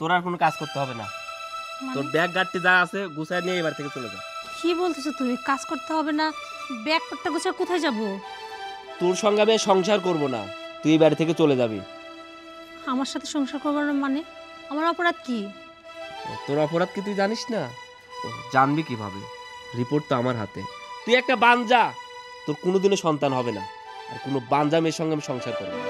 তোর আর কোনো কাজ করতে হবে না। তোর ব্যাগ গাড়টি যা আছে গুছায় নিয়ে এবার থেকে চলে যা। কি বলতেছো তুমি? কাজ করতে হবে না? ব্যাগ পট্টা গুছায় কোথায় যাব? তোর সঙ্গে আমি সংসার করব না, তুই এই বাড়ি থেকে চলে যাবি। আমার সাথে সংসার করবার মানে? আমার অপরাধ কি? তোর অপরাধ কি তুই জানিস না? জানবি কিভাবে? রিপোর্ট তো আমার হাতে। তুই একটা বাঞ্জা, তোর কোনোদিনও সন্তান হবে না, আর কোনো বাঞ্জা মেয়ের সঙ্গে আমি সংসার করব না।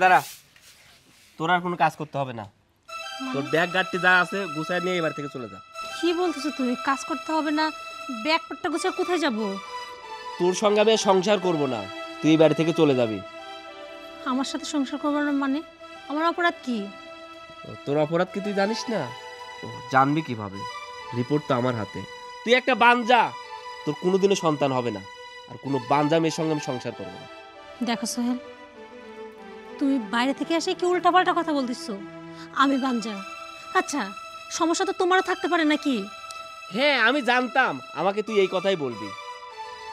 দাঁড়া, তোর আর কোনো কাজ করতে হবে না। তোর ব্যাগ গাড়টি যা আছে গুছায় নিয়ে এবার থেকে চলে যা। কি বলতেছো তুমি? কাজ করতে হবে না? ব্যাগ পট্টা গুছায় কোথায় যাব? তোর সঙ্গে আমি সংসার করব না, তুই এই বাড়ি থেকে চলে যাবি। আমার সাথে সংসার করবার মানে? আমার অপরাধ কি? তোর অপরাধ কি তুই জানিস না? জানবি কিভাবে? রিপোর্ট তো আমার হাতে। তুই একটা বাঞ্জা, তোর কোনোদিনও সন্তান হবে না, আর কোনো বাঞ্জা মেয়ের সঙ্গে আমি সংসার করব না। দেখো সোহেল, তুমি বাইরে থেকে এসে কি উল্টাপাল্টা কথা বলতেছো? আমি বাঞ্জা? আচ্ছা, সমস্যা তো তোমারও থাকতে পারে নাকি? হ্যাঁ, আমি জানতাম আমাকে তুই এই কথাই বলবি।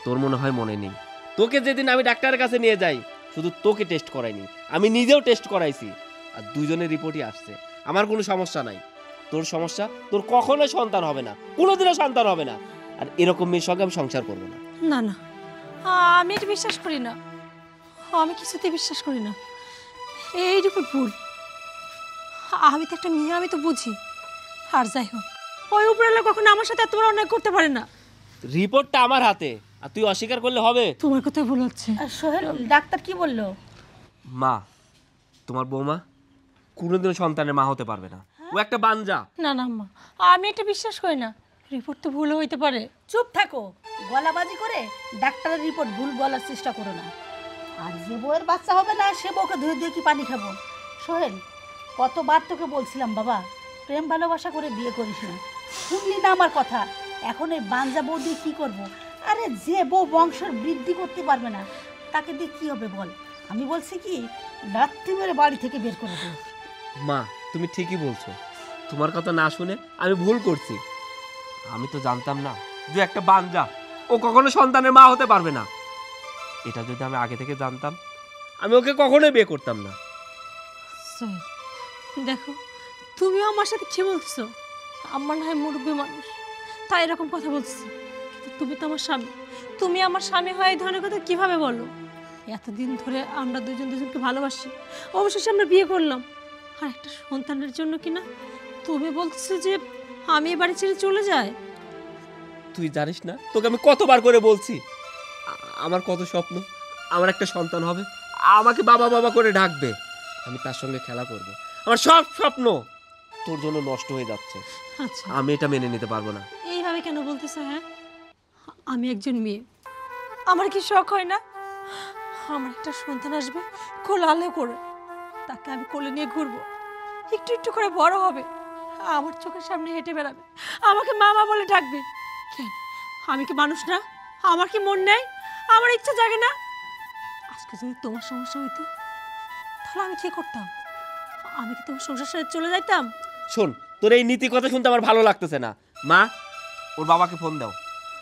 তোর মনে হয় মনে নেই, তোকে যেদিন আমি ডাক্তারের কাছে নিয়ে যাই শুধু তোকে টেস্ট করাইনি, আমি নিজেও টেস্ট করাইছি, আর দুজনের রিপোর্টই আসছে। আমার কোনো সমস্যা নাই। তোর সমস্যা, তোর কখনোই সন্তান হবে না, কোনোদিনও সন্তান হবে না, আর এরকম মেয়ের সঙ্গে আমি সংসার করবো না। না না, আমি এটা বিশ্বাস করি না। আমি কিছুতেই বিশ্বাস করি না। এই রিপোর্ট ভুল। আমি তো একটা মেয়ে, আমি তো বুঝি। আর যাই হোক, ওই উপরওয়ালা কখনো আমার সাথে এত বড় অন্যায় করতে পারে না। রিপোর্টটা আমার হাতে, আর তুই অস্বীকার করলে হবে? তোমার কথাই ভুল হচ্ছে। সোহেল, ডাক্তার কি বললো? মা, তোমার বৌমা কোনোদিনও সন্তানের মা হতে পারবে না, ও একটা বাঞ্জা। না না আম্মা, আমি এটা বিশ্বাস করি না। রিপোর্ট তো ভুল হইতে পারে। চুপ থাকো, গলাবাজি করে ডাক্তারের রিপোর্ট ভুল বলার চেষ্টা করো না। আর যে বউয়ের বাচ্চা হবে না সে বউকে ধুয়ে ধুয়ে কি পানি খাবো? সোহেল, কতবার তোকে বলছিলাম বাবা, প্রেম ভালোবাসা করে বিয়ে করিস না, শুনলি না আমার কথা? এখন এই বাঞ্জা বউ দিয়ে কী করবো? আরে যে বউ বংশের বৃদ্ধি করতে পারবে না তাকে দিয়ে কী হবে বল? আমি বলছি কি, লাথি মেরে বাড়ি থেকে বের করে দেবো। মা, তুমি ঠিকই বলছো, তোমার কথা না শুনে আমি ভুল করছি। আমি তো জানতাম না যে একটা বাঞ্জা ও কখনো সন্তানের মা হতে পারবে না। এটা যদি আমি আগে থেকে জানতাম আমি ওকে কখনোই বিয়ে করতাম না। সোহেল, দেখো, তুমিও আমার সাথে কি বলছো? আমার না হয় মুরব্বী মানুষ, তাই এরকম কথা বলছি, কিন্তু তুমি তো আমার স্বামী। তুমি আমার স্বামী হয়ে এই ধরনের কথা কিভাবে বলো? এতদিন ধরে আমরা দুজন দুজনকে ভালোবাসি, অবশেষে আমরা বিয়ে করলাম, আর একটা সন্তানের জন্য কিনা তুমি বলছো যে আমি এ বাড়ি ছেড়ে চলে যাই? তুই জানিস না তোকে আমি কতবার করে বলছি, আমার কত স্বপ্ন, আমার একটা সন্তান হবে, আমাকে বাবা বাবা করে ডাকবে, আমি তার সঙ্গে খেলা করব। আমার সব স্বপ্ন তোর জন্য নষ্ট হয়ে যাচ্ছে। আচ্ছা, আমি এটা মেনে নিতে পারবো না। এইভাবে কেন বলতেছো? হ্যাঁ, আমি একজন মেয়ে, আমার কি শখ হয় না আমার একটা সন্তান আসবে কোলে আলো করে, তাকে আমি কোলে নিয়ে ঘুরবো, একটু একটু করে বড় হবে, আমার চোখের সামনে হেঁটে বেড়াবে, আমাকে মামা বলে ডাকবে। কেন, আমি কি মানুষ না? আমার কি মন নেই? আমার ইচ্ছা জাগে না? আজকে যদি তোমার সমস্যা হইতো তাহলে আমি কি করতাম? আমি কি তোমার সংসার ছেড়ে চলে যাইতাম? শোন, তোর এই নীতি কথা শুনতে আমার ভালো লাগতেছে না। মা, ওর বাবাকে ফোন দাও,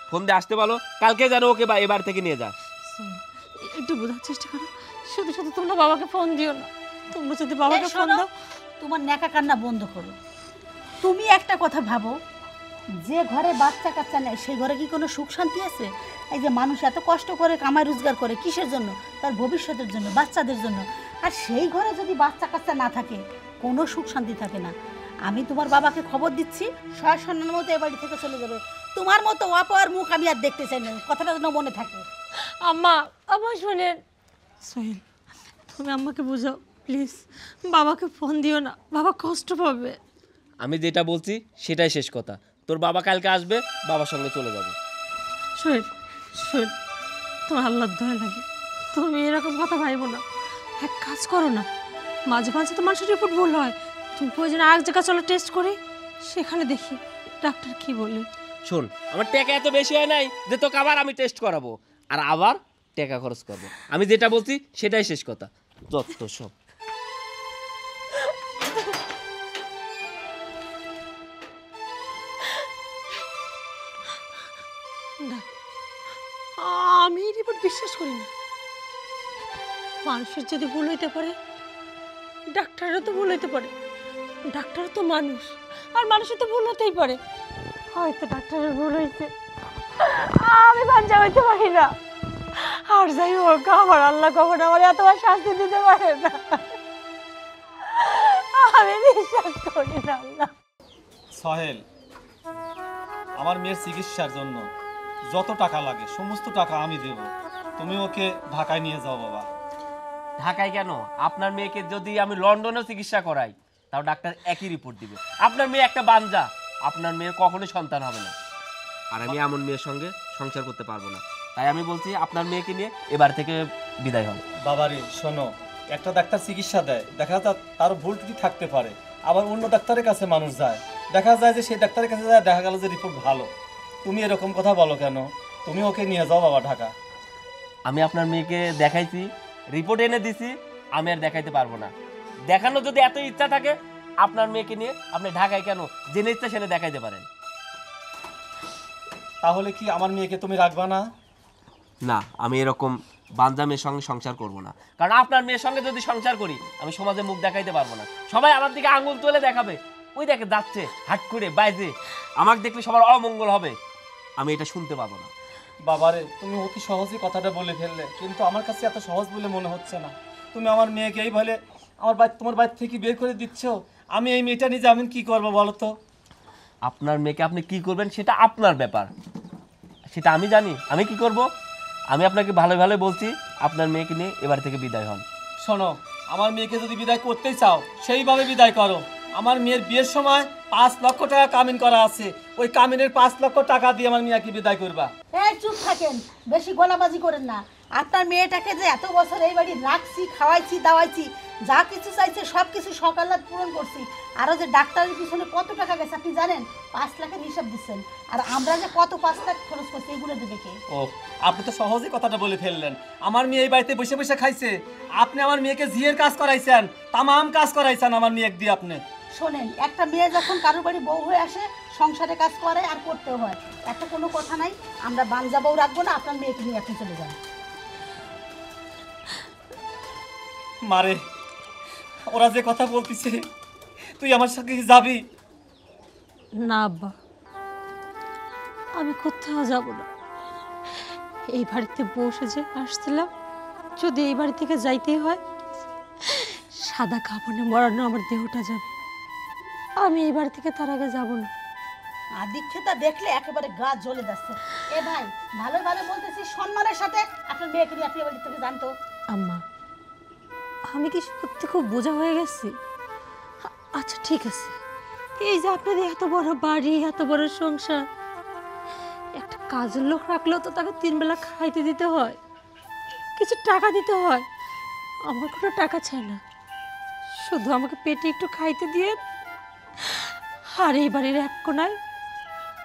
ফোন দিয়ে আসতে বলো, কালকে যেন ওকে এবার থেকে নিয়ে যা। শোনো, একটু বোঝার চেষ্টা করো। শুধু শুধু তোমরা বাবাকে ফোন দিও না। তোমরা যদি বাবাকে ফোন দাও, তোমার ন্যাকা কান্না বন্ধ করো। তুমি একটা কথা ভাবো, যে ঘরে বাচ্চা কাচ্চা নেই সেই ঘরে কি কোনো সুখ শান্তি আছে? এই যে মানুষ এত কষ্ট করে কামাই রোজগার করে কিসের জন্য? তার ভবিষ্যতের জন্য, বাচ্চাদের জন্য। আর সেই ঘরে যদি বাচ্চা কাচ্চা না থাকে কোনো সুখ শান্তি থাকে না। আমি তোমার বাবাকে খবর দিচ্ছি, সন্ন্যার মতো এ বাড়ি থেকে চলে যাবে। তোমার মতো অপর মুখ আমি আর দেখতে চাই না, কথাটা যেন মনে থাকে। আম্মা, আমার শোনেন। সোহেল, তুমি আম্মাকে বোঝাও প্লিজ, বাবাকে ফোন দিও না, বাবা কষ্ট পাবে। আমি যেটা বলছি সেটাই শেষ কথা। তোর বাবা কালকে আসবে, বাবার সঙ্গে চলে যাবে। সোহেল, সোহেল, তোমার আল্লাহর দয়া লাগে, তুমি এরকম কথা ভাইবো না। এক কাজ করো না, মাঝে মাঝে তো মানুষের রিপোর্ট ভুল হয়, তুমি প্রয়োজনে আর জায়গা চলো টেস্ট করি, সেখানে দেখি ডাক্তার কি বলে। শোন, আমার টাকা এত বেশি হয় নাই যে তোকে আবার আমি টেস্ট করাবো, আর আবার টাকা খরচ করবো। আমি যেটা বলছি সেটাই শেষ কথা। যত সব। না, আমি এই রিপোর্ট বিশ্বাস করি না। মানুষের যদি ভুল হইতে পারে, ডাক্তারেরও তো ভুল হইতে পারে। ডাক্তার তো মানুষ, আর মানুষের তো ভুল হতেই পারে। হয়তো ডাক্তারের ভুল হয়েছে, আমি বাঞ্চা হইতে পারি না। আর যাই হোক, আমার আল্লাহ কখনো আমার এতবার শাস্তি দিতে পারে না। আমি বিশ্বাস করি না আল্লাহ। সোহেল, আমার মেয়ের চিকিৎসার জন্য যত টাকা লাগে সমস্ত টাকা আমি দেব। তুমি ওকে ঢাকায় নিয়ে যাও বাবা। ঢাকায় কেন? আপনার মেয়েকে যদি আমি লন্ডনেও চিকিৎসা করাই, তাও ডাক্তার একই রিপোর্ট দিবে। আপনার মেয়ে একটা বাঞ্জা, আপনার মেয়ের কখনোই সন্তান হবে না। আর আমি এমন মেয়ের সঙ্গে সংসার করতে পারবো না। তাই আমি বলছি আপনার মেয়েকে নিয়ে এবার থেকে বিদায় হন। বাবারে শোনো, একটা ডাক্তার চিকিৎসা দেয়, দেখা যায় তার ভুল ত্রুটি থাকতে পারে, আবার অন্য ডাক্তারের কাছে মানুষ যায়, দেখা যায় যে সেই ডাক্তারের কাছে যায়, দেখা গেল যে রিপোর্ট ভালো। তুমি এরকম কথা বলো কেন? তুমি ওকে নিয়ে যাও বাবা ঢাকা। আমি আপনার মেয়েকে দেখাইছি, রিপোর্ট এনে দিছি, আমি আর দেখাইতে পারবো না। দেখানো যদি এত ইচ্ছা থাকে, আপনার মেয়েকে নিয়ে আপনি ঢাকায় কেন জেনে ইচ্ছা সেনে দেখাইতে পারেন। তাহলে কি আমার মেয়েকে তুমি রাখবা না? না, আমি এরকম বাঞ্জা মেয়ের সঙ্গে সংসার করব না। কারণ আপনার মেয়ের সঙ্গে যদি সংসার করি, আমি সমাজে মুখ দেখাইতে পারবো না। সবাই আমার দিকে আঙুল তুলে দেখাবে, ওই দেখে যাচ্ছে হাট করে বাইরে, আমাকে দেখলে সবার অমঙ্গল হবে। আমি এটা শুনতে পাবো না। বাবারে, তুমি অতি সহজেই কথাটা বলে ফেললে, কিন্তু আমার কাছে এত সহজ বলে মনে হচ্ছে না। তুমি আমার মেয়েকে এই বলে তোমার বাড়ি থেকে বের করে দিচ্ছ। আমি এই মেয়েটা নিজে আমি কি করবো বলো তো? আপনার মেয়েকে আপনি কি করবেন সেটা আপনার ব্যাপার, সেটা আমি জানি। আমি কি করব? আমি আপনাকে ভালো ভালো বলছি, আপনার মেয়েকে নিয়ে এবার থেকে বিদায় হন। শোনো, আমার মেয়েকে যদি বিদায় করতেই চাও সেইভাবে বিদায় করো। আমার মেয়ের বিয়ের সময় 5 লক্ষ টাকা কামিন করা আছে, ওই কামিনের 5 লক্ষ টাকা দিয়ে আমার মেয়েকে বিদায় করবা। এই চুপ থাকেন, বেশি গলাবাজি করেন না। আপনার মেয়েটাকে যে এত বছর এই বাড়ি রাখছি, খাওয়াইছি, দাওয়াইছি, যা কিছু চাইছে সব কিছু সকালাত পূরণ করছি। আরও যে ডাক্তারের পিছনে কত টাকা গেছে আপনি জানেন? 5 লাখের হিসাব দিচ্ছেন। আর আমরা যে কত 5 লাখ খরচ করছি এগুলো দেবে কে? ও, আপনি তো সহজেই কথাটা বলে ফেললেন। আমার মেয়ে এই বাড়িতে বসে বসে খাইছে, আপনি আমার মেয়েকে জিয়ের কাজ করাইছেন, তামাম কাজ করাইছেন আমার মেয়ে দিয়ে আপনি। শোনেন, একটা মেয়ে যখন কারোর বাড়ি বউ হয়ে আসে, সংসারে কাজ করে আর করতেও হয়। একটা কোনো কথা নাই, আমরা বাঞ্জা বউ রাখবো না। আপনার মেয়েকে নিয়ে আপনি চলে যান। মারে, ওরা যে কথা বলতেছে, তুই আমার সাথে যাবি? না আব্বা, আমি কোথাও যাব না। এই বাড়িতে বসে যে আসছিলাম, যদি এই বাড়ি থেকে যাইতেই হয়, সাদা কাপড়ে মরানো আমার দেহটা যাবে। আমি এই বাড়ি থেকে তার আগে যাব না। আদিক্ষেতা দেখলে একেবারে গা জ্বলে যাচ্ছে। এ ভাই, ভালো ভালো বলতেছি, সম্মানের সাথে আপনার মেয়েকে নিয়ে আপনি বাড়ি থেকে জানতো। আম্মা, আমি কি সত্যি খুব বোঝা হয়ে গেছি? আচ্ছা ঠিক আছে, এই যে আপনাদের এত বড় বাড়ি, এত বড় সংসার, একটা কাজের লোক রাখলেও তো তাকে 3 বেলা খাইতে দিতে হয়, কিছু টাকা দিতে হয়। আমার কোনো টাকা চাই না, শুধু আমাকে পেটে একটু খাইতে দিয়ে, আর এই বাড়ির এক কোনায়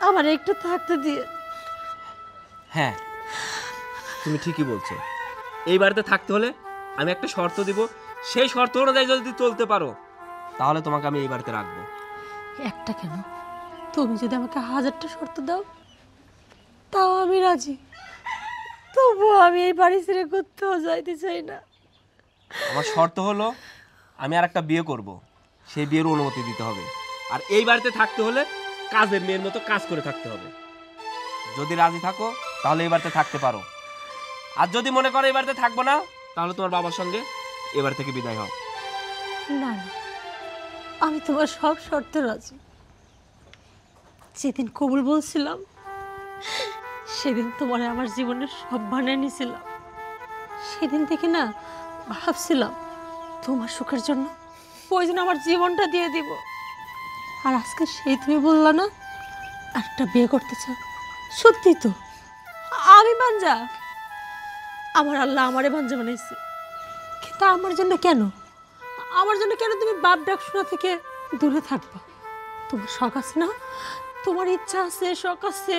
আমার একটু থাকতে দিয়ে। হ্যাঁ, তুমি ঠিকই বলছো। এই বাড়িতে থাকতে হলে আমি একটা শর্ত দিব, সেই শর্ত অনুযায়ী যদি চলতে পারো, তাহলে তোমাকে আমি এই বাড়িতে রাখবো। একটা কেন, তুমি যদি আমাকে 1000টা শর্ত দাও, তাও আমি রাজি। তবুও আমি এই বাড়ি ছেড়ে কোথাও যাইতে চাই না। আমার শর্ত হলো, আমি আর একটা বিয়ে করব, সেই বিয়ের অনুমতি দিতে হবে। আর এই বাড়িতে থাকতে হলে কাজের মেয়ের মতো কাজ করে থাকতে হবে। যদি রাজি থাকো তাহলে এই বাড়িতে থাকতে পারো, আর যদি মনে করো এই বাড়িতে থাকবো না, তাহলে তোমার বাবার সঙ্গে এ বাড়ি থেকে বিদায় হও। না না, আমি তোমার সব শর্তে রাজি। যেদিন কবুল বলছিলাম, সেদিন তোমার আমার জীবনের সব বানিয়ে নিয়েছিলাম। সেদিন থেকে না ভাবছিলাম তোমার সুখের জন্য প্রয়োজন আমার জীবনটা দিয়ে দিব। আর আজকে সেই তুমি বললা না একটা বিয়ে করতে চাও। সত্যি তো আমি বাঞ্জা, আমার আল্লাহ আমারে বাঞ্জা বানাইছে, কিন্তু আমার জন্য কেন? আমার জন্য কেন তুমি বাপ ডাক শোনা থেকে দূরে থাকবা? তোমার শখ আছে না, তোমার ইচ্ছা আছে, শখ আছে,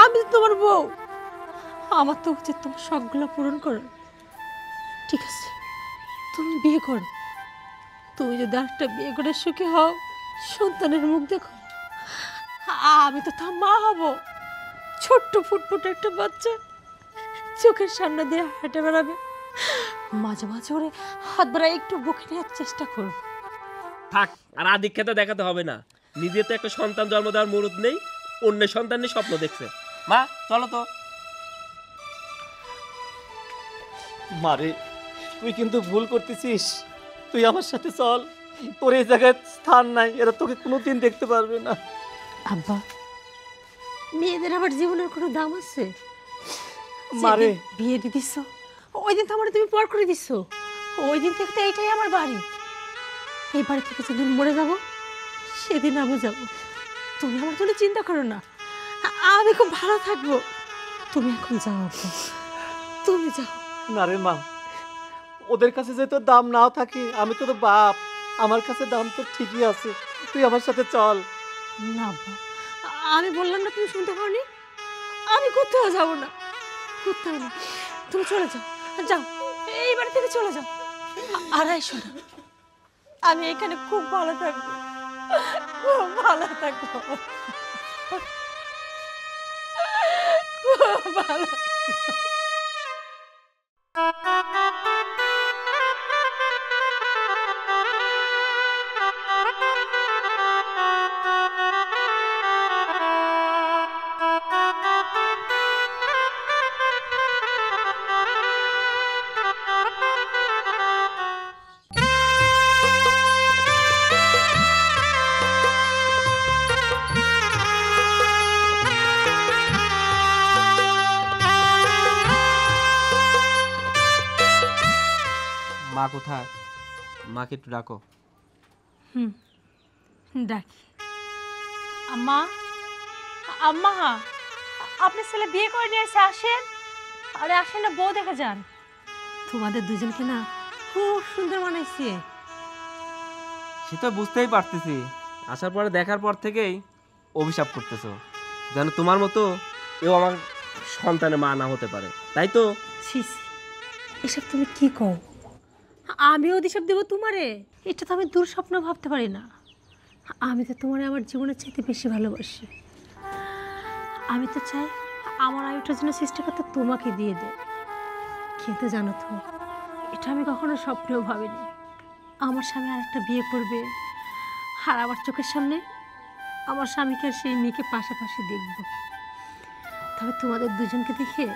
আমি তো তোমার বউ, আমার তো উচিত তোমার শখগুলো পূরণ করো। ঠিক আছে, তুমি বিয়ে করো। তুমি যদি আরেকটা বিয়ে করে সুখী হও, সন্তানের মুখ দেখো, আমি তো তার মা হব। ছোট্ট ফুটফুটে একটা বাচ্চা চোখের সামনে দিয়ে হেঁটে বেড়াবে, মাঝে মাঝে ওরে হাত বাড়ায় একটু বুকে নেওয়ার চেষ্টা করবো। থাক, আর আদিক্ষেতা দেখাতে হবে না। নিজে তো একটা সন্তান জন্ম দেওয়ার মুরুদ নেই, অন্যের সন্তান নিয়ে স্বপ্ন দেখছে। মা চলো তো। মারে, তুই কিন্তু ভুল করতেছিস। তুই আমার সাথে চল, তোর এই জায়গায় স্থান নাই, এরা তোকে কোনোদিন দেখতে পারবে না। আব্বা, মেয়েদের আবার জীবনের কোনো দাম আছে? মারে, যেদিন বিয়ে দিয়ে দিচ্ছ ওই দিন তো আমার তুমি পর করে দিচ্ছ। ওই দিন থেকে তো এইটাই আমার বাড়ি। এই বাড়ি থেকে যেদিন মরে যাব সেদিন আমি যাব। তুমি আমার জন্য চিন্তা করো না, আমি খুব ভালো থাকবো। তুমি এখন যাও আব্বা, তুমি যাও। না রে মা, ওদের কাছে যে তোর দাম নাও থাকে, আমি তো তোর বাপ, আমার কাছে দাম তো ঠিকই আছে। তুই আমার সাথে চল। না আব্বা, আমি বললাম না, তুমি শুনতে পাওনি? আমি কোথাও যাব না, কোথাও না। তুমি চলে যাও, যাও, এই বাড়ি থেকে চলে যাও। আর এসো না, আমি এখানে খুব ভালো থাকবো, খুব ভালো থাকবো, খুব ভালো। মা কোথায়? মাকে একটু ডাকো। ডাকি। আম্মা, আম্মা, আপনার ছেলে বিয়ে করে নিয়ে এসে, আসেন। আরে আসেন না, বউ দেখে যান। তোমাদের দুজনকে না খুব সুন্দর মানাইছে। সে তো বুঝতেই পারতেছি, আসার পরে দেখার পর থেকেই অভিশাপ করতেছো যেন তোমার মতো এও আমার সন্তানের মা না হতে পারে, তাই তো? ছি ছি, এসব তুমি কি কও? আমি অভিশাপ দেবো তোমারে? এটা তো আমি দূর স্বপ্ন ভাবতে পারি না। আমি তো তোমারে আমার জীবনের চাইতে বেশি ভালোবাসি। আমি তো চাই আমার আয়ুটার জন্য সৃষ্টিকর্তা তোমাকে দিয়ে দেয়। কিন্তু জানো তো, এটা আমি কখনো স্বপ্নেও ভাবিনি আমার স্বামী আরেকটা বিয়ে করবে, আর আমার চোখের সামনে আমার স্বামীকে আর সেই মেয়েকে পাশাপাশি দেখব। তবে তোমাদের দুজনকে দেখে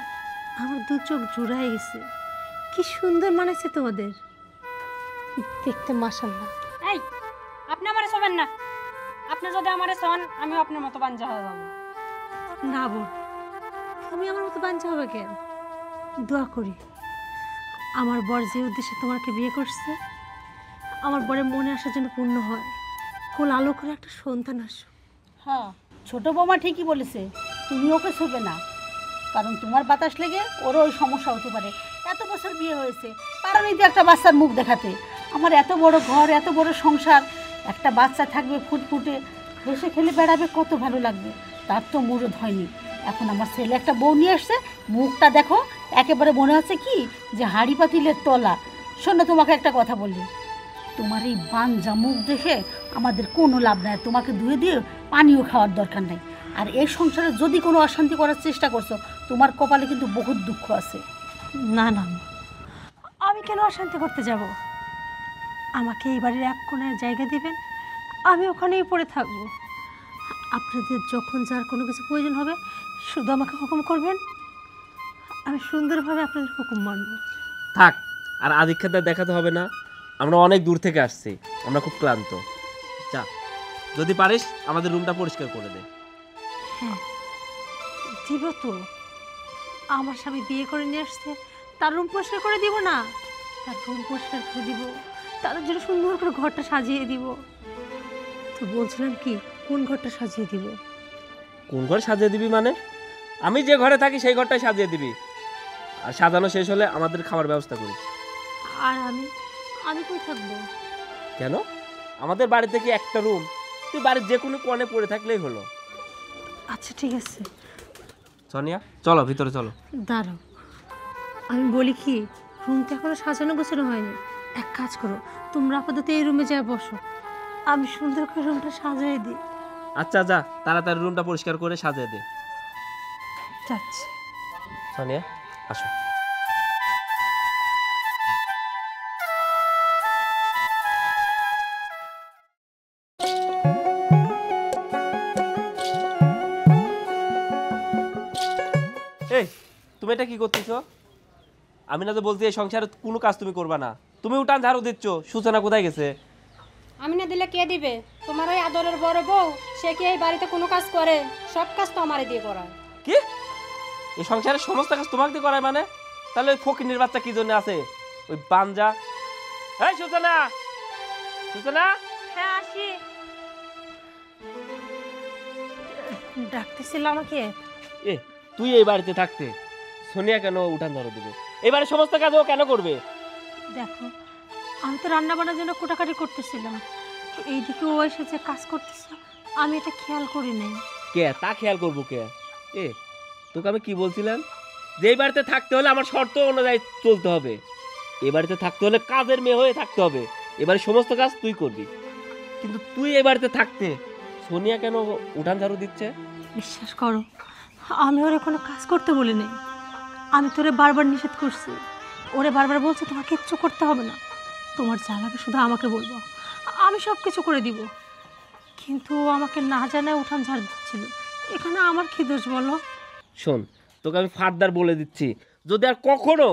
আমার দু চোখ জুড়াই গেছে। কি সুন্দর মানাইছে তোমাদের দেখতে, মাশাআল্লাহ। এই, আপনি আমারে ছবেন না। আপনি যদি আমারে ছন, আমি আপনার মতো বাঞ্জা হয়ে যাবো। না বোন, তুমি আমার মতো বাঞ্ছা হবে কেন? দোয়া করি আমার বর যে উদ্দেশ্যে তোমাকে বিয়ে করছে, আমার বরের মনে আসার জন্য পূর্ণ হয়। কোল আলো করে একটা সন্তান আসো। হ্যাঁ, ছোট বৌমা ঠিকই বলেছে, তুমি ওকে ছুবে না, কারণ তোমার বাতাস লেগে ওরও ওই সমস্যা হতে পারে। এত বছর বিয়ে হয়েছে, কারণ এই একটা বাচ্চার মুখ দেখাতে। আমার এত বড় ঘর, এত বড় সংসার, একটা বাচ্চা থাকবে ফুটফুটে, হেসে খেলে বেড়াবে, কত ভালো লাগবে। তার তো মুরদ হয়নি। এখন আমার ছেলে একটা বউ নিয়ে আসছে, মুখটা দেখো, একেবারে মনে হচ্ছে কি যে হাঁড়ি পাতিলের তলা। শোনো, তোমাকে একটা কথা বলি, তোমার এই বাঞ্জা মুখ দেখে আমাদের কোনো লাভ নাই। তোমাকে ধুয়ে দিয়ে পানিও খাওয়ার দরকার নাই। আর এই সংসারে যদি কোনো অশান্তি করার চেষ্টা করছো, তোমার কপালে কিন্তু বহুত দুঃখ আছে। না না, আমি কেন অশান্তি করতে যাব? আমাকে এই বাড়ির এক কোণায় জায়গা দিবেন, আমি ওখানেই পড়ে থাকবো। আপনাদের যখন যার কোনো কিছু প্রয়োজন হবে শুধু আমাকে হুকুম করবেন, আমি সুন্দরভাবে আপনাদের হুকুম মানব। থাক, আর আদিক্ষেতা দেখাতে হবে না। আমরা অনেক দূর থেকে আসছি, আমরা খুব ক্লান্ত। যা, যদি পারিস আমাদের রুমটা পরিষ্কার করে দে। হ্যাঁ দিব তো। আমার স্বামী বিয়ে করে নিয়ে আসছে, তার রুম পরিষ্কার করে দিব না? তার রুম পরিষ্কার করে দিব, তাদের জন্য সুন্দর করে ঘরটা সাজিয়ে দিব। তো বলছিলাম কি, কোন ঘরটা সাজিয়ে দিব? কোন ঘরে সাজিয়ে দিবি মানে? আমি যে ঘরে থাকি সেই ঘরটাই সাজিয়ে দিবি। আর সাজানো শেষ হলে আমাদের খাবার ব্যবস্থা করিস। আর আমি আমি কই থাকবো? কেন? আমাদের বাড়ি থেকে একটা রুম, তুই বাড়ির যে কোনো কোণে পড়ে থাকলেই হলো। আচ্ছা ঠিক আছে, সোনিয়া চলো ভিতরে চলো। দাঁড়াও, আমি বলি কি, রুমটা এখনো সাজানো গোছানো হয়নি। এক কাজ করো, তোমরা আপাতত এই রুমে যা বসো, আমি সুন্দর করে রুমটা সাজিয়ে দিই। আচ্ছা যা, তাড়াতাড়ি রুমটা পরিষ্কার করে সাজিয়ে দে। যাচ্ছি। সোনিয়া আসো। এই তুমি এটা কি করতেছো? আমি না তো বলছি এই সংসারে কোনো কাজ তুমি করবা না, তুমি উঠান ঝাড়ু দিচ্ছ। সূচনা কোথায় গেছে? আমি না দিলে কে দিবে? তোমার ওই আদরের বড় বউ, সে কি এই বাড়িতে কোনো কাজ করে? সব কাজ তো আমারে দিয়ে করায়। কি এই সংসারের সমস্ত কাজ তোমাকে দিয়ে করায় মানে? তাহলে ওই ফকিনের বাচ্চা কি জন্য আছে? ওই বাঞ্জা। এই সূচনা, সূচনা। হ্যাঁ আসি। ডাকতেছিল আমাকে? এ তুই এই বাড়িতে থাকতে সোনিয়া কেন উঠান ঝাড়ু দিবে? এবারে সমস্ত কাজ ও কেন করবে? দেখো, আমি তো রান্না বান্নার জন্য কোটাকাটি করতেছিলাম, এইদিকে ও এসেছে কাজ করতেছে, আমি এটা খেয়াল করি নাই। কে তা খেয়াল করবো কে? এ তোকে আমি কি বলছিলাম, যে এই বাড়িতে থাকতে হলে আমার শর্ত অনুযায়ী চলতে হবে। এ বাড়িতে থাকতে হলে কাজের মেয়ে হয়ে থাকতে হবে। এবারে সমস্ত কাজ তুই করবি। কিন্তু তুই এই বাড়িতে থাকতে সোনিয়া কেন উঠান ঝাড়ু দিচ্ছে? বিশ্বাস করো, আমি ওরে কোনো কাজ করতে বলি নাই। আমি তোরে বারবার নিষেধ করছি, ওরে বারবার বলছে তোমার কিচ্ছু করতে হবে না, তোমার যা লাগে শুধু আমাকে বলবো, আমি সব কিছু করে দিব। কিন্তু ও আমাকে না জানায় উঠান ঝাড় দিচ্ছিল, এখানে আমার কি দোষ বলো? শোন, তোকে আমি ফার্দার বলে দিচ্ছি, যদি আর কখনো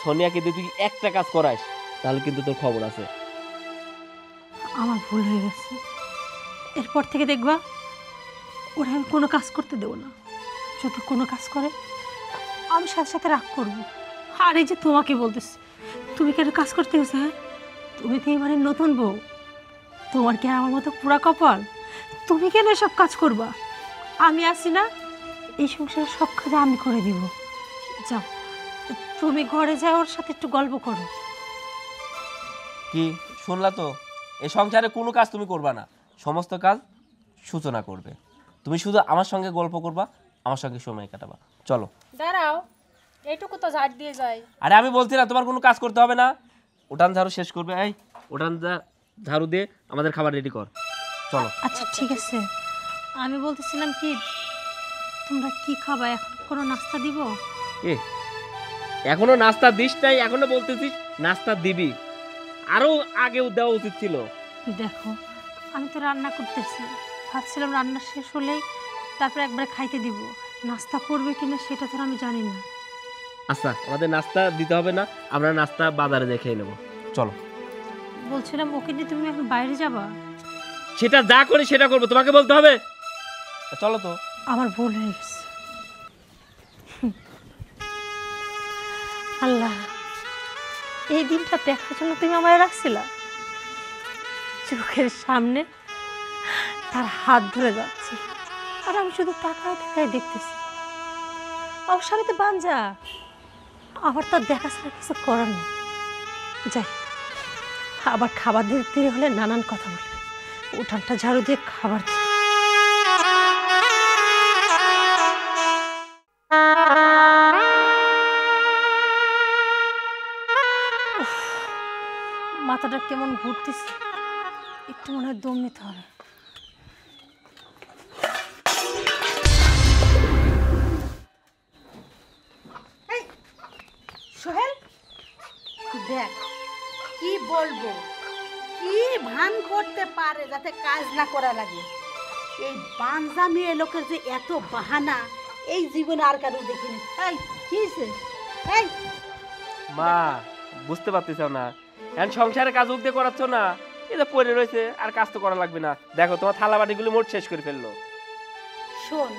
সোনিয়াকে দিয়ে তুই একটা কাজ করাস তাহলে কিন্তু তোর খবর আছে। আমার ভুল হয়ে গেছে, এরপর থেকে দেখবা ওরা আমি কোনো কাজ করতে দেবো না। যদি কোনো কাজ করে আমি সাথে সাথে রাগ করবো। আর এই যে তোমাকে বলতেছি, তুমি কেন কাজ করতে গেছো? হ্যাঁ, তুমি তো এবারে নতুন বউ, তোমার কি আমার মতো পুরা কপাল? তুমি কেন এসব কাজ করবা? আমি আছি না, এই সংসারের সব কাজ আমি করে দিব। যাও, তুমি ঘরে যাও, ওর সাথে একটু গল্প করো। কি শুনলা তো? এই সংসারে কোনো কাজ তুমি করবা না, সমস্ত কাজ সূচনা করবে। তুমি শুধু আমার সঙ্গে গল্প করবা, আমার সঙ্গে সময় কাটাবা। চলো। দাঁড়াও, এইটুকু তো ঝাড় দিয়ে যায়। আরে আমি বলছি না তোমার কোনো কাজ করতে হবে না, উঠান ঝাড়ু শেষ করবে। এই উঠান ঝাড়ু দিয়ে আমাদের খাবার রেডি কর। চলো। আচ্ছা ঠিক আছে, আমি বলতেছিলাম কি, তোমরা কি খাবা? এখন কোনো নাস্তা দিব? এ এখনো নাস্তা দিস নাই, এখনো বলতেছিস নাস্তা দিবি? আরো আগেও দেওয়া উচিত ছিল। দেখো, আমি তো রান্না করতেছি, ভাবছিলাম রান্না শেষ হলেই তারপর একবার খাইতে দিব। নাস্তা করবে কিনা সেটা তো আমি জানি না। আচ্ছা, আমাদের নাস্তা দিতে হবে না, আমরা নাস্তা বাজারে দেখে নেবো। চলো। বলছিলাম ওকে নিয়ে তুমি এখন বাইরে যাবা? সেটা যা করি সেটা করবো, তোমাকে বলতে হবে। চলো তো। আমার ভুল হয়ে গেছে। আল্লাহ, এই দিনটা দেখার জন্য তুমি আমায় রাখছিলা। চোখের সামনে তার হাত ধরে যাচ্ছে, আর আমি শুধু তাকায় তাকায় দেখতেছি। অবশ্য আমি তো বাঞ্জা, আমার তো দেখা ছাড়া কিছু করার নেই। যাই, আবার খাবার দিতে হলে নানান কথা বলে, উঠানটা ঝাড়ু দিয়ে খাবার দিই। মাথাটা কেমন ঘুরতেছে, একটু মনে হয় দম নিতে হবে। সোহেল, দেখ কি বলবো, কি ভান করতে পারে যাতে কাজ না করা লাগে। এই বাঞ্জা মেয়ে লোকের যে এত বাহানা, এই জীবনে আর কারো দেখিনি। এই কি হয়েছে? এই মা বুঝতে পারতেছ না, এখন সংসারে কাজ উঠতে করাচ্ছ না, এটা পড়ে রয়েছে, আর কাজ তো করা লাগবে না। দেখো তোমার থালা বাটিগুলো মোট শেষ করে ফেললো। শোন,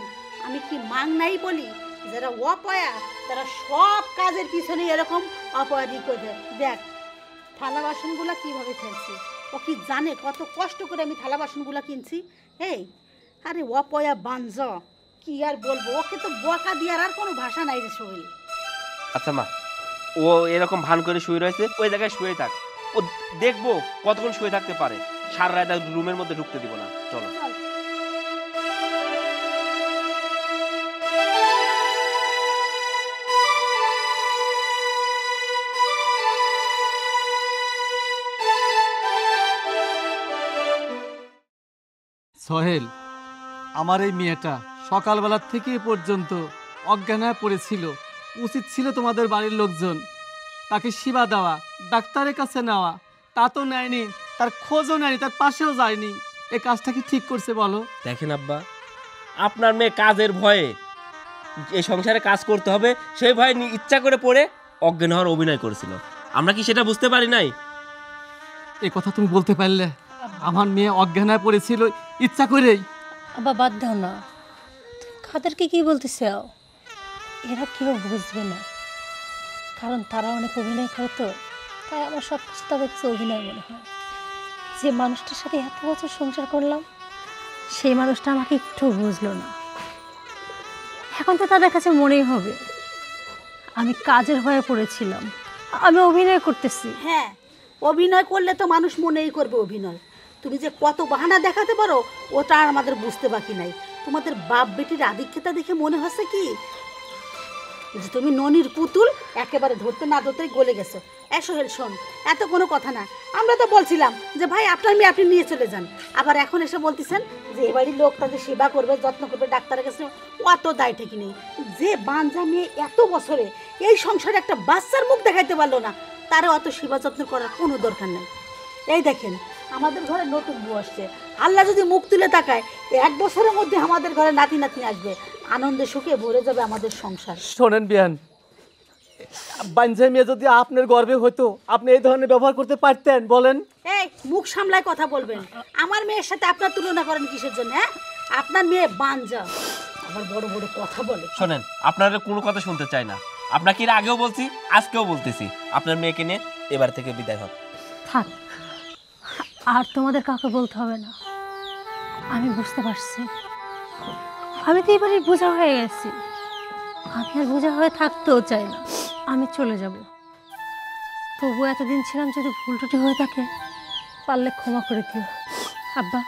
আমি কি মাং নাই বলি? যারা অপয়া তারা সব কাজের পিছনে এরকম অপয়াদি করে। দেখ থালা বাসনগুলা কিভাবে ফেলছে, ও কি জানে কত কষ্ট করে আমি থালা বাসনগুলা কিনছি? এই আরে অপয়া বাঞ্জ, কি আর বলবো, ওকে তো বকা দেওয়ার আর কোনো ভাষা নাই রে সোহেল। আচ্ছা মা, ও এরকম ভান করে শুয়ে রয়েছে, ওই জায়গায় শুয়ে থাক। ও দেখবো কতক্ষণ শুয়ে থাকতে পারে, সারা রাত রুমের মধ্যে ঢুকতে দিব না। চলো। চল। সোহেল, আমার এই মেয়েটা সকালবেলা থেকে এ পর্যন্ত অজ্ঞান হয়ে পড়েছিল। উচিত ছিল তোমাদের বাড়ির লোকজন তাকে সেবা দেওয়া, ডাক্তারের কাছে নেওয়া, তা তো নেয়নি, তার খোঁজও নেয়নি, তার পাশেও যায়নি। এই কাজটা কি ঠিক করছে বলো? দেখেন আব্বা, আপনার মেয়ে কাজের ভয়ে, এই সংসারে কাজ করতে হবে সেই ভয়ে ইচ্ছা করে পড়ে অজ্ঞান হওয়ার অভিনয় করেছিল। আমরা কি সেটা বুঝতে পারি নাই? এ কথা তুমি বলতে পারলে? আমার মেয়ে অজ্ঞান হয়ে পড়েছিল ইচ্ছা করেই। আব্বা বাদ দাও না, তুমি কাদেরকে কি বলতেছে? এরা কেউ বুঝবে না, কারণ তারা অনেক অভিনয় করে তো, তাই আমার সব কিছু তাদের কাছে অভিনয় মনে হয়। যে মানুষটার সাথে এত বছর সংসার করলাম, সেই মানুষটা আমাকে একটু বুঝলো না। এখন তো তাদের কাছে মনেই হবে আমি কাজের হয়ে পড়েছিলাম, আমি অভিনয় করতেছি। হ্যাঁ, অভিনয় করলে তো মানুষ মনেই করবে অভিনয়। তুমি যে কত বাহানা দেখাতে পারো ওটা আর আমাদের বুঝতে বাকি নাই। তোমাদের বাপ বেটির আধিক্যতা দেখে মনে হচ্ছে কি যে তুমি ননির পুতুল একেবারে ধরতে না ধরতেই গলে গেছো। সোহেল শোন, এত কোনো কথা না। আমরা তো বলছিলাম যে ভাই আপনার মেয়ে আপনি নিয়ে চলে যান, আবার এখন এসে বলতেছেন যে এ বাড়ির লোক তাদের সেবা করবে, যত্ন করবে, ডাক্তারের কাছে অত দায় ঠিকই নেই। যে বাঞ্জা মেয়ে এত বছরে এই সংসারে একটা বাচ্চার মুখ দেখাইতে পারলো না, তারও অত সেবা যত্ন করার কোনো দরকার নেই। এই দেখেন আমাদের ঘরে নতুন বউ আসছে, আল্লাহ যদি মুখ তুলে তাকায় 1 বছরের মধ্যে আমাদের ঘরে নাতি নাতনি আসবে, আনন্দে সুখে ভরে যাবে আমাদের সংসার। শোনেন বিয়ান, বাঞ্ঝা মেয়ে যদি আপনার গর্বে হতো আপনি এই ধরনের ব্যবহার করতে পারতেন? বলেন। এই মুখ সামলায় কথা বলবেন। আমার মেয়ের সাথে আপনার তুলনা করেন কিসের জন্য? হ্যাঁ, আপনার মেয়ে বাঞ্জা, আবার বড় বড় কথা বলে। শোনেন, আপনারা কোনো কথা শুনতে চাই না। আপনাকে এর আগেও বলছি, আজকেও বলতেছি, আপনার মেয়েকে নিয়ে এবার থেকে বিদায় হোক। থাক, আর তোমাদের কাউকে বলতে হবে না। আমি বুঝতে পারছি, আমি তো এবারে বোঝা হয়ে গেছি। আমি আর বোঝা হয়ে থাকতেও চাই না, আমি চলে যাব। তবু এতদিন ছিলাম, যদি ভুল টুটি হয়ে থাকে পারলে ক্ষমা করে দিও। আব্বা,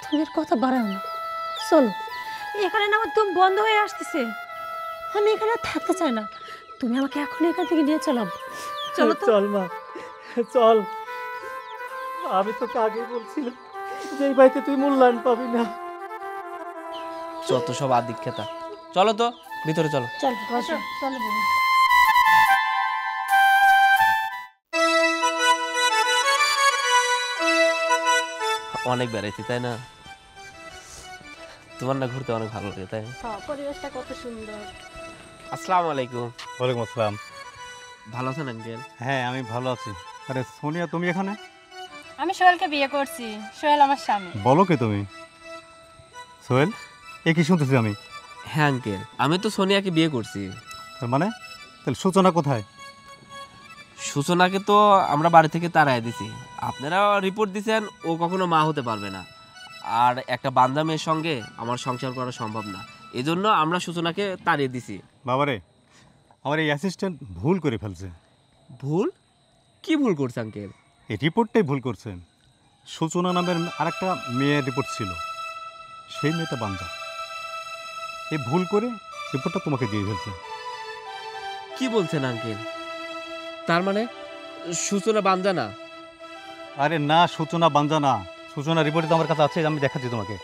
তুমি এর কথা বাড়াও না, চলো। এখানে না আমার দম বন্ধ হয়ে আসতেছে, আমি এখানে আর থাকতে চাই না। তুমি আমাকে এখনই এখান থেকে নিয়ে চলো। চলো তো। চল মা, চল। আমি তো আগেই বলছিলাম যে এই বাড়িতে তুই মূল্যায়ন পাবি না। যত সব আদিক্ষেতা। চলো তো, ভিতরে চলো। চল বসো, চলো বাবু। অনেক বেড়াইছি তাই না? তোমার না ঘুরতে অনেক ভালো লাগে তাই? পরিবেশটা কত সুন্দর। আসসালামু আলাইকুম। ওয়ালাইকুম আসসালাম। ভালো আছেন আঙ্কেল? হ্যাঁ, আমি ভালো আছি। আরে সোনিয়া, তুমি এখানে? আমি সোহেলকে বিয়ে করছি, সোহেল আমার স্বামী। বলো কি তুমি? সোহেল, এ কি শুনতেছি আমি? হ্যাঁ আঙ্কেল, আমি তো সোনিয়াকে বিয়ে করছি। তার মানে তাহলে সূচনা কোথায়? সূচনাকে তো আমরা বাড়ি থেকে তাড়াই দিছি। আপনারা রিপোর্ট দিয়েছেন ও কখনো মা হতে পারবে না, আর একটা বান্দা মেয়ের সঙ্গে আমার সংসার করা সম্ভব না। এই জন্য আমরা সূচনাকে তাড়িয়ে দিছি। বাবারে, আমার এই অ্যাসিস্ট্যান্ট ভুল করে ফেলছে। ভুল? কি ভুল করছে আঙ্কেল? এই রিপোর্টটাই ভুল করছে। সূচনা নামের আরেকটা মেয়ের রিপোর্ট ছিল, সেই মেয়েটা বাঞ্জা। এই ভুল করে রিপোর্টটা তোমাকে দিয়ে ফেলছে। কি বলছেন আঙ্কেল? তার মানে সূচনা বান্দা না? আরে না, সূচনা বাঞ্জা না। সূচনা রিপোর্টে তো আমার কাছে আছে, আমি দেখাচ্ছি তোমাকে।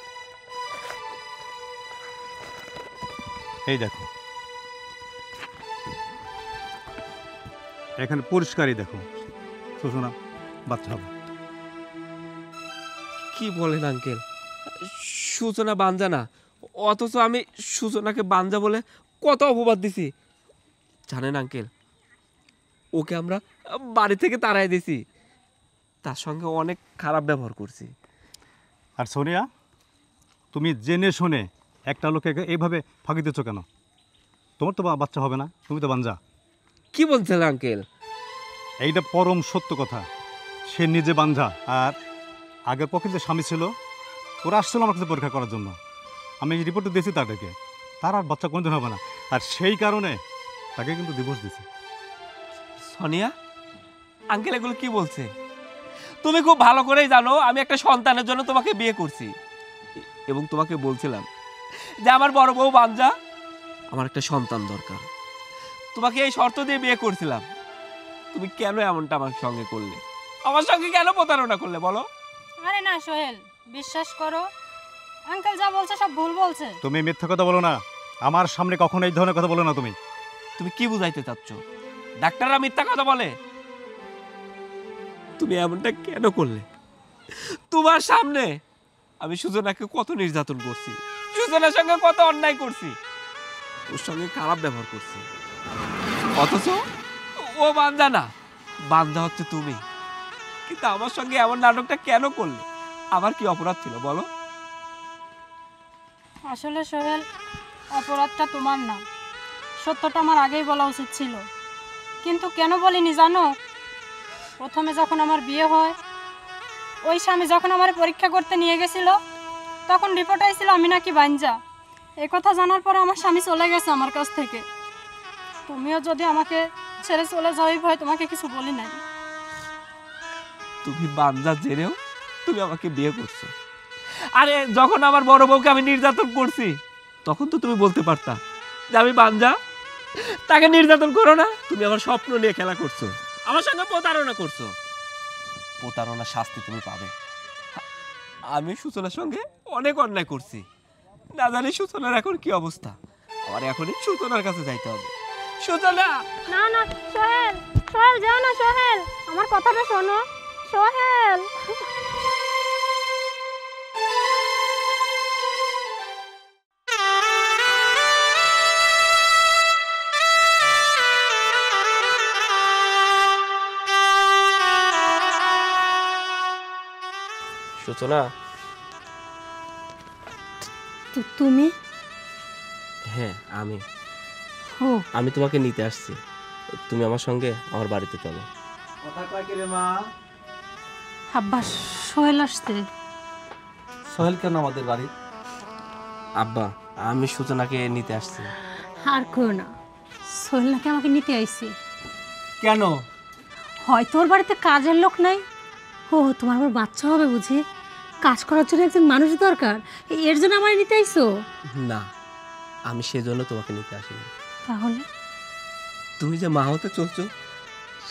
এই দেখো, এখানে পরিষ্কারই দেখো, সূচনা বাচ্চা হবে। কি বলেন আঙ্কেল? সূচনা বাঞ্জা না, অথচ আমি সূচনাকে বাঞ্জা বলে কত অপবাদ দিছি জানেন আঙ্কেল? ওকে আমরা বাড়ি থেকে তাড়াই দিছি, তার সঙ্গে অনেক খারাপ ব্যবহার করছি। আর সোনিয়া, তুমি জেনে শুনে একটা লোকে এইভাবে ফাঁকি দিচ্ছ কেন? তোমার তো বাচ্চা হবে না, তুমি তো বাঞ্জা। কি বলছেন আঙ্কেল? এইটা পরম সত্য কথা। সে নিজে বাঞ্জা, আর আগের পক্ষে যে স্বামী ছিল ওরা আসছিল আমার কাছে পরীক্ষা করার জন্য। আমি এই রিপোর্টটা দিয়েছি তাদেরকে, তার আর বাচ্চা কোনোদিন হবে না, আর সেই কারণে তাকে কিন্তু ডিভোর্স দিয়েছে। সোনিয়া, আঙ্কেল এগুলো কি বলছে? তুমি খুব ভালো করেই জানো আমি একটা সন্তানের জন্য তোমাকে বিয়ে করছি, এবং তোমাকে বলছিলাম যে আমার বড় বউ বাঞ্জা, আমার একটা সন্তান দরকার। তোমাকে এই শর্ত দিয়ে বিয়ে করছিলাম, তুমি কেন এমনটা আমার সঙ্গে করলে? আমার সঙ্গে কেন প্রতারণা করলে বলো? আরে না সোহেল, বিশ্বাস করো, আঙ্কেল যা বলছে সব ভুল বলছে। তুমি মিথ্যা কথা বলো না, আমার সামনে কখনো এই ধরনের কথা বলো না তুমি। তুমি কি বুঝাইতে চাচ্ছ? ডাক্তাররা মিথ্যা কথা বলে? তুমি এমনটা কেন করলে? তোমার সামনে আমি সুজনাকে কত নির্যাতন করছি, সুজনার সঙ্গে কত অন্যায় করছি, ওর সঙ্গে খারাপ ব্যবহার করছি, অথচ ও বান্দা না, বান্দা হচ্ছে তুমি। কিন্তু আমার সঙ্গে এমন নাটকটা কেন করলে? আমার কি অপরাধ ছিল বলো? আসলে সোহেল, অপরাধটা তোমার না, সত্যটা আমার আগেই বলা উচিত ছিল। কিন্তু কেন বলিনি জানো? প্রথমে যখন আমার বিয়ে হয়, ওই স্বামী যখন আমার পরীক্ষা করতে নিয়ে গেছিল, তখন রিপোর্ট আইছিল আমি নাকি বাঞ্জা। এই কথা জানার পরে আমার স্বামী চলে গেছে আমার কাছ থেকে। তুমিও যদি আমাকে ছেড়ে চলে যাওয়াই ভয় তোমাকে কিছু বলি নাই। তুমি বান্দা জেনেও তুমি আমাকে বিয়ে করছো। আরে যখন আমার বড় বউকে আমি নির্যাতন করছি, তখন তো তুমি বলতে পারতা যে আমি বান্দা, তাকে নির্যাতন করো না। তুমি আমার স্বপ্ন নিয়ে খেলা করছো, আমার সঙ্গে প্রতারণা করছো। প্রতারণার শাস্তি তুমি পাবে। আমি সূচনার সঙ্গে অনেক অন্যায় করছি, না জানি সূচনার এখন কি অবস্থা। আমার এখনই সূচনার কাছে যাইতে হবে। সূচনা! না না সোহেল, সোহেল যাও না সোহেল, আমার কথাটা শোনো সোহেল। সূচনা! তুমি? হ্যাঁ আমি। ও আমি তোমাকে নিতে আসছি, তুমি আমার সঙ্গে আমার বাড়িতে চলো। কথা কয় কি রে মা? আব্বা, সোহেল আসছে। সোহেল কেন আমাদের বাড়ি? আব্বা, আমি সূচনাকে নিতে আসছি। আর কেউ না, সোহেল নাকি আমাকে নিতে আইছে। কেন? হয়তো ওর বাড়িতে কাজের লোক নাই। ও তোমার আবার বাচ্চা হবে বুঝি? কাজ করার জন্য একজন মানুষ দরকার, এর জন্য আমার নিতে আইছো? না, আমি সেজন্য তোমাকে নিতে আসিনি। তাহলে তুমি যে মা হতে চলছো,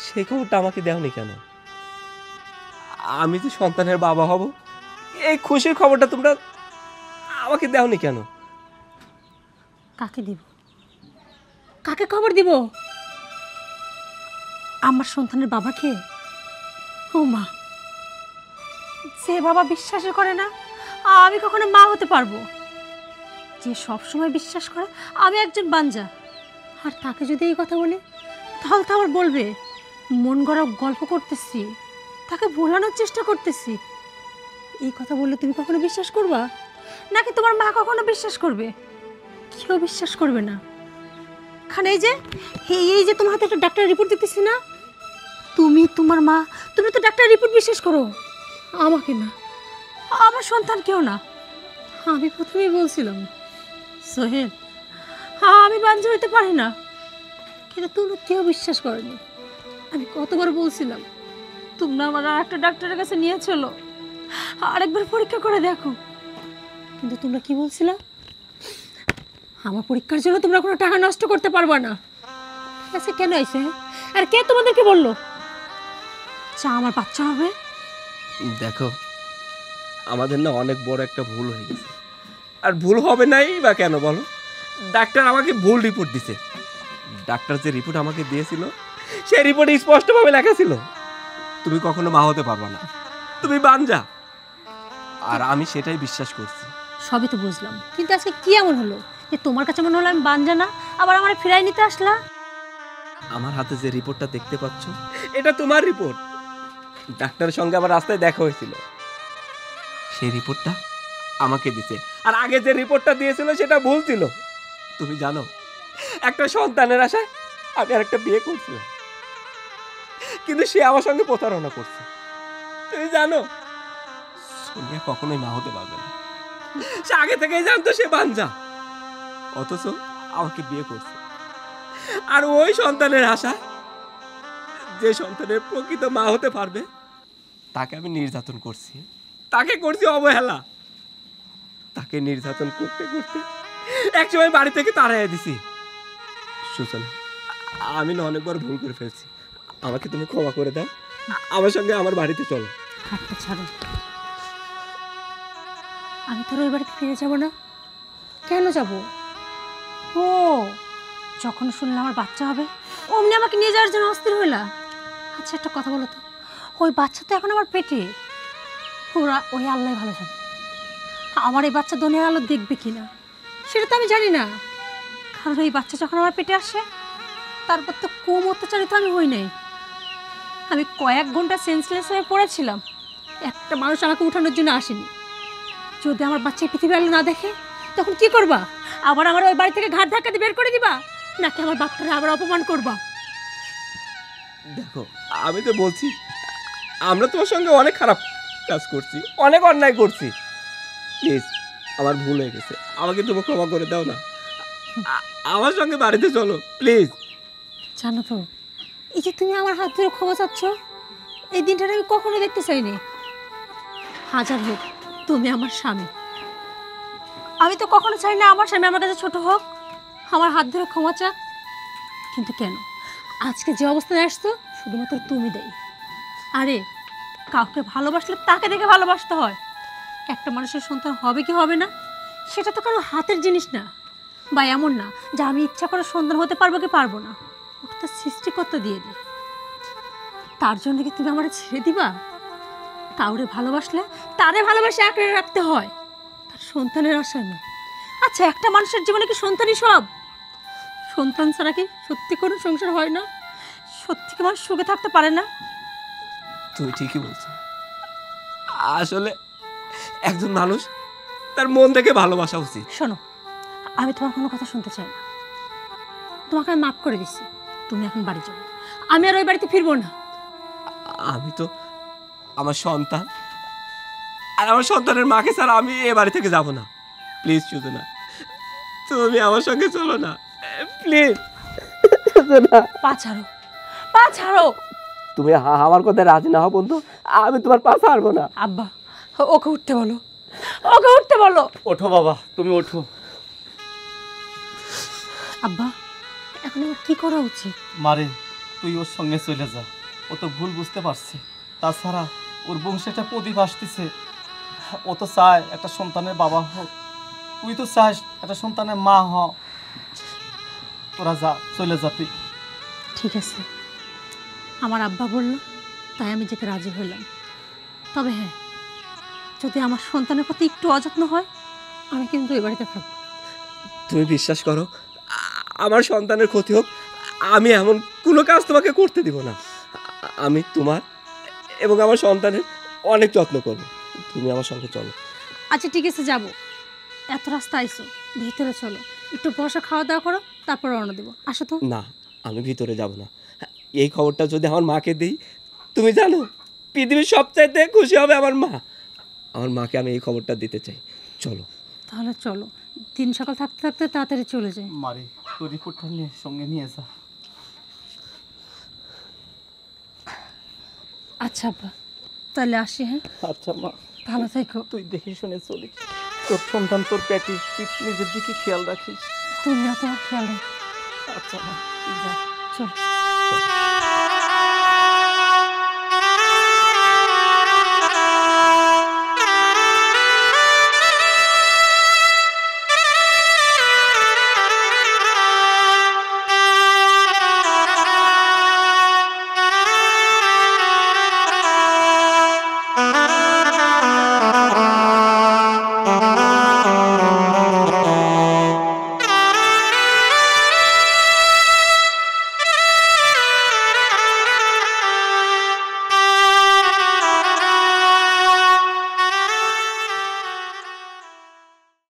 সেই খবরটা আমাকে দেওনি কেন? আমি যে সন্তানের বাবা হব, এই খুশির খবরটা তোমরা আমাকে দেওনি কেন? কাকে দিব? কাকে খবর দিব? আমার সন্তানের বাবাকে? ও মা, যে বাবা বিশ্বাসই করে না আমি কখনো মা হতে পারবো, যে সব সময় বিশ্বাস করে আমি একজন বাঞ্জা, আর তাকে যদি এই কথা বলি তাহলে তো আবার বলবে মন গড়া গল্প করতেছি, তাকে ভোলানোর চেষ্টা করতেছি। এই কথা বললে তুমি কখনো বিশ্বাস করবা? নাকি তোমার মা কখনো বিশ্বাস করবে? কেউ বিশ্বাস করবে না। খান এই যে তোমার হাতে একটা ডাক্তার রিপোর্ট দিতেছি না, তুমি তোমার মা, তুমি তো ডাক্তার রিপোর্ট বিশ্বাস করো, আমাকে না, আমার সন্তান কেউ না। আমি প্রথমেই বলছিলাম সোহেল আমি বাঞ্জা হইতে পারি না, কিন্তু তোমরা কেউ বিশ্বাস করেনি। আমি কতবার বলছিলাম তোমরা আমার আর একটা ডাক্তারের কাছে নিয়ে চলো, আরেকবার পরীক্ষা করে দেখো, কিন্তু তোমরা কি বলছিলা? আমার পরীক্ষার জন্য তোমরা কোনো টাকা নষ্ট করতে পারবে না। আচ্ছা কেন আইছে? আর কে তোমাদেরকে বললো চা আমার বাচ্চা হবে? দেখো, আমাদের না অনেক বড় একটা ভুল হয়ে গেছে। আর ভুল হবে নাই বা কেন বলো? ডাক্তার আমাকে ভুল রিপোর্ট দিছে। ডাক্তার যে রিপোর্ট আমাকে দিয়েছিল, সেই রিপোর্টে স্পষ্টভাবে লেখা ছিল তুমি কখনো মা হতে পারবে না, তুমি বাঞ্জা। আর আমি সেটাই বিশ্বাস করছি। সবই তো বুঝলাম, কিন্তু আজকে কি এমন হলো যে তোমার কাছে মনে হলো আমি বাঞ্জা না, আবার আমার ফিরাই নিতে আসলা? আমার হাতে যে রিপোর্টটা দেখতে পাচ্ছ, এটা তোমার রিপোর্ট। ডাক্তারের সঙ্গে আমার রাস্তায় দেখা হয়েছিল, সেই রিপোর্টটা আমাকে দিতে। আর আগে যে রিপোর্টটা দিয়েছিল সেটা ভুল ছিল। তুমি জানো, একটা সন্তানের আশায় আমি আর একটা বিয়ে করছিলাম, কিন্তু সে আমার সঙ্গে প্রতারণা করছে। তুমি জানো, সোনিয়া কখনোই মা হতে পারবে না। সে আগে থেকেই জানতো সে বাঞ্জা, অথচ আমাকে বিয়ে করছে। আর ওই সন্তানের আশা, যে সন্তানের প্রকৃত মা হতে পারবে, তাকে আমি নির্যাতন করছি, তাকে করছি অবহেলা। তাকে নির্যাতন করতে করতে একসময় বাড়ি থেকে তাড়াইয়া দিছি। সূচনা, আমি না অনেকবার ভুল করে ফেলছি, আমাকে তুমি ক্ষমা করে দাও। আমার সঙ্গে আমার বাড়িতে চলো। হাতটা ছাড়ো। আমি তোর ওই বাড়িতে ফিরে যাব না? কেন যাব? ও, যখন শুনলাম আমার বাচ্চা হবে অমনি আমাকে নিয়ে যাওয়ার জন্য অস্থির হইলা। আচ্ছা একটা কথা বলো তো, ওই বাচ্চা তো এখন আমার পেটে, ওরা ওই আল্লাহ ভালো জানে আমার এই বাচ্চা দুনিয়ার আলো দেখবে কিনা, সেটা তো আমি জানি না। কারণ এই বাচ্চা যখন আমার পেটে আসে তারপর তো কম অত্যাচারিত আমি হই নাই। আমি কয়েক ঘন্টা সেন্সলেস হয়ে পড়েছিলাম, একটা মানুষ আমাকে উঠানোর জন্য আসেনি। যদি আমার বাচ্চা এই পৃথিবীর আলো না দেখে তখন কি করবা? আবার আমার ওই বাড়ি থেকে ঘাট ধাক্কা দিয়ে বের করে দিবা, নাকি আমার বাচ্চারা আবার অপমান করবা? দেখো, আমি তো বলছি আমরা তোমার সঙ্গে অনেক খারাপ কাজ করছি, অনেক অন্যায় করছি। প্লিজ, আমার ভুল হয়ে গেছে, আমাকে তুমি ক্ষমা করে দাও না। আমার সঙ্গে বাড়িতে চলো প্লিজ। জানো তো, এই যে তুমি আমার হাত ধরে ক্ষমা চাচ্ছ, এই দিনটা আমি কখনো দেখতে চাইনি। হাজার হোক তুমি আমার স্বামী, আমি তো কখনো চাই না আমার স্বামী আমার কাছে ছোট হোক, আমার হাত ধরে ক্ষমা চাক। কিন্তু কেন আজকে যে অবস্থায় আসতো শুধুমাত্র তুমি দেই। আরে কাউকে ভালোবাসলে তাকে দেখে ভালোবাসতে হয়। একটা মানুষের সন্তান হবে কি হবে না সেটা তো কারো হাতের জিনিস না, বা এমন না যে আমি ইচ্ছা করে সন্তান হতে পারবো কি পারবো না, ওটা তো সৃষ্টিকর্তা দিয়ে দিই। তার জন্য কি তুমি আমার ছেড়ে দিবা? কাউরে ভালোবাসলে তারে ভালোবাসে আঁকড়ে রাখতে হয়, তার সন্তানের আশা নয়। আচ্ছা একটা মানুষের জীবনে কি সন্তানই সব? সন্তান ছাড়া কি সত্যি কোনো সংসার হয় না? সত্যি কি মানুষ সুখে থাকতে পারে না? তুই ঠিকই বলছো। আসলে একজন মানুষ তার মন থেকে ভালোবাসা উচিত। শোনো, আমি তোমার কোনো কথা শুনতে চাই না, তোমাকে আমি মাফ করে দিচ্ছি, তুমি এখন বাড়ি যাও, আমি আর ওই বাড়িতে ফিরবো না। আমি তো আমার সন্তান আর আমার সন্তানের মাকে ছাড়া আমি এ বাড়ি থেকে যাব না। প্লিজ শুধু না, তুমি আমার সঙ্গে চলো না প্লিজ। পা ছাড়ো, পা ছাড়ো। তুমি আমার কথা রাজি না হও বন্ধু, আমি তোমার পা ছাড়বো না। আব্বা ওকে উঠতে বলো, ওকে উঠতে বলো। ওঠো বাবা, তুমি ওঠো। আব্বা এখন আমার কি করা উচিত? মারে, তুই ওর সঙ্গে চলে যা, ও তো ভুল বুঝতে পারছে। তাছাড়া ওর বংশে একটা প্রদীপ আসতেছে, ও তো চায় একটা সন্তানের বাবা হোক, তুই তো চাস একটা সন্তানের মা হ। তোরা যা, চলে যা তুই। ঠিক আছে, আমার আব্বা বলল তাই আমি যেতে রাজি হলাম। তবে হ্যাঁ, যদি আমার সন্তানের প্রতি একটু অযত্ন হয় আমি কিন্তু এই বাড়িতে থাকবো। তুমি বিশ্বাস করো, আমার সন্তানের ক্ষতি হোক, আমি এমন কোনো কাজ তোমাকে করতে দিব না। আমি তোমার এবং আমার সন্তানের অনেক যত্ন করব। তুমি আমার সঙ্গে চলো। আচ্ছা ঠিক আছে, যাবো। এত রাস্তা আইসো, ভিতরে চলো, একটু বসে খাওয়া দাওয়া করো, তারপর রওনা দেবো। আসো তো। না, আমি ভিতরে যাব না। এই খবরটা যদি আমার মাকে দিই, তুমি জানো পৃথিবীর সবচাইতে খুশি হবে আমার মা। আমার মাকে আমি এই খবরটা দিতে চাই। চলো তাহলে চলো, দিন সকাল থাকতে থাকতে তাড়াতাড়ি চলে যাই। মারে, তোর রিপোর্টটা নিয়ে সঙ্গে নিয়ে যা। আচ্ছা আব্বা, তাহলে আসি। হ্যাঁ, আচ্ছা মা, ভালো থেকো। তুই দেখে শুনে চলিস, তোর সন্তান তোর পেটে, তুই নিজের দিকে খেয়াল রাখিস। তুমিও তোমার খেয়াল রাখো। আচ্ছা মা, তুই যা। চলো।